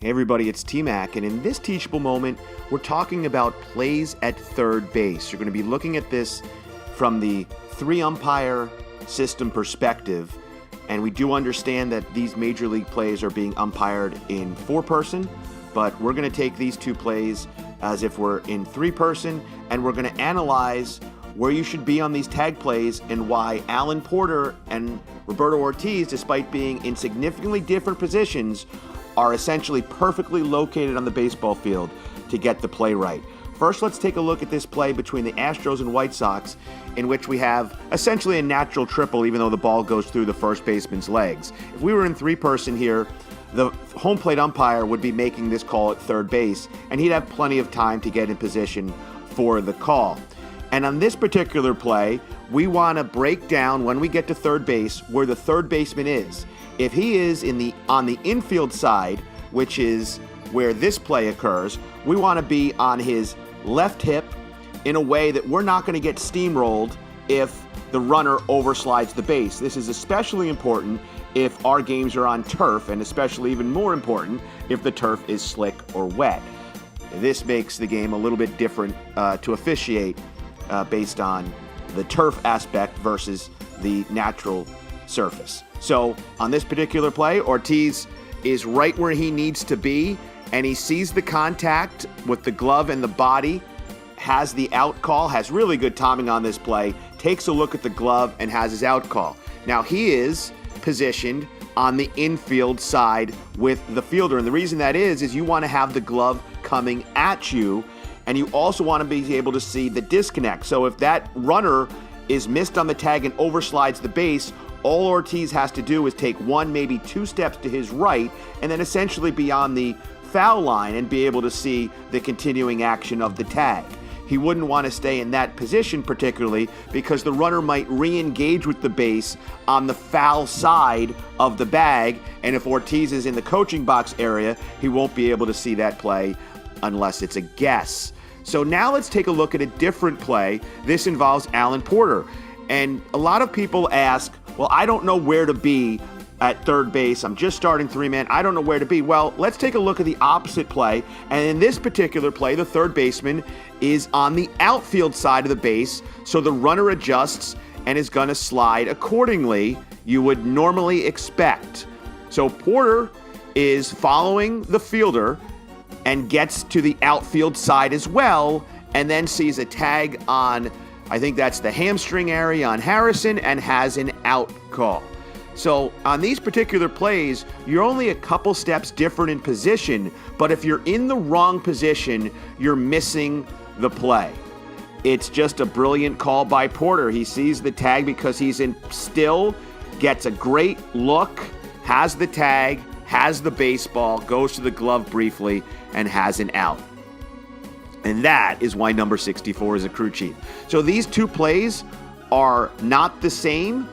Hey everybody, it's T-Mac, and in this teachable moment, we're talking about plays at third base. You're going to be looking at this from the three-umpire system perspective, and we do understand that these major league plays are being umpired in four-person, but we're going to take these two plays as if we're in three-person, and we're going to analyze where you should be on these tag plays and why Alan Porter and Roberto Ortiz, despite being in significantly different positions, are essentially perfectly located on the baseball field to get the play right. First, let's take a look at this play between the Astros and White Sox, in which we have essentially a natural triple, even though the ball goes through the first baseman's legs. If we were in three-person here, the home plate umpire would be making this call at third base, and he'd have plenty of time to get in position for the call. And on this particular play, we want to break down, when we get to third base, where the third baseman is. If he is on the infield side, which is where this play occurs, we want to be on his left hip in a way that we're not going to get steamrolled if the runner overslides the base. This is especially important if our games are on turf, and especially even more important if the turf is slick or wet. This makes the game a little bit different to officiate based on the turf aspect versus the natural surface. So on this particular play, Ortiz is right where he needs to be, and he sees the contact with the glove and the body, has the out call, has really good timing on this play, takes a look at the glove and has his out call. Now he is positioned on the infield side with the fielder, and the reason that is you want to have the glove coming at you, and you also want to be able to see the disconnect. So if that runner is missed on the tag and overslides the base, all Ortiz has to do is take one, maybe two steps to his right, and then essentially be on the foul line and be able to see the continuing action of the tag. He wouldn't want to stay in that position particularly because the runner might re-engage with the base on the foul side of the bag, and if Ortiz is in the coaching box area, he won't be able to see that play unless it's a guess. So now let's take a look at a different play. This involves Alan Porter. And a lot of people ask, well, I don't know where to be at third base. I'm just starting three-man. I don't know where to be. Well, let's take a look at the opposite play. And in this particular play, the third baseman is on the outfield side of the base, so the runner adjusts and is going to slide accordingly, you would normally expect. So Porter is following the fielder and gets to the outfield side as well, and then sees a tag on, I think that's the hamstring area on Harrison, and has an out call. So on these particular plays, you're only a couple steps different in position, but if you're in the wrong position, you're missing the play. It's just a brilliant call by Porter. He sees the tag because he's in still, gets a great look, has the tag, has the baseball, goes to the glove briefly, and has an out. And that is why number 64 is a crew chief. So these two plays are not the same.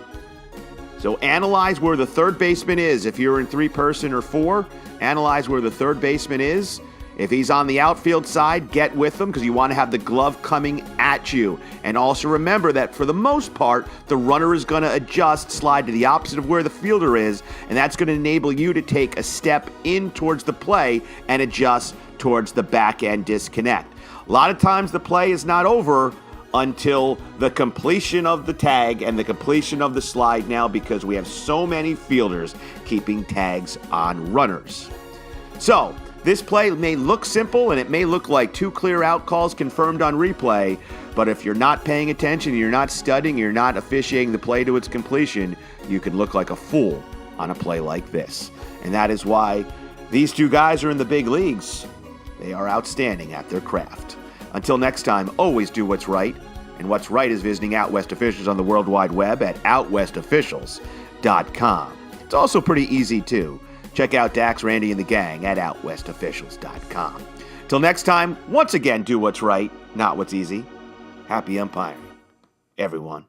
So analyze where the third baseman is. If you're in three-person or four, analyze where the third baseman is. If he's on the outfield side, get with him because you want to have the glove coming at you. And also remember that for the most part, the runner is going to adjust, slide to the opposite of where the fielder is, and that's going to enable you to take a step in towards the play and adjust towards the back end disconnect. A lot of times the play is not over until the completion of the tag and the completion of the slide now, because we have so many fielders keeping tags on runners. So this play may look simple and it may look like two clear out calls confirmed on replay, but if you're not paying attention, you're not studying, you're not officiating the play to its completion, you could look like a fool on a play like this. And that is why these two guys are in the big leagues. They are outstanding at their craft. Until next time, always do what's right. And what's right is visiting Out West Officials on the World Wide Web at OutWestOfficials.com. It's also pretty easy, too. Check out Dax, Randy, and the gang at OutWestOfficials.com. Till next time, once again, do what's right, not what's easy. Happy umpiring, everyone.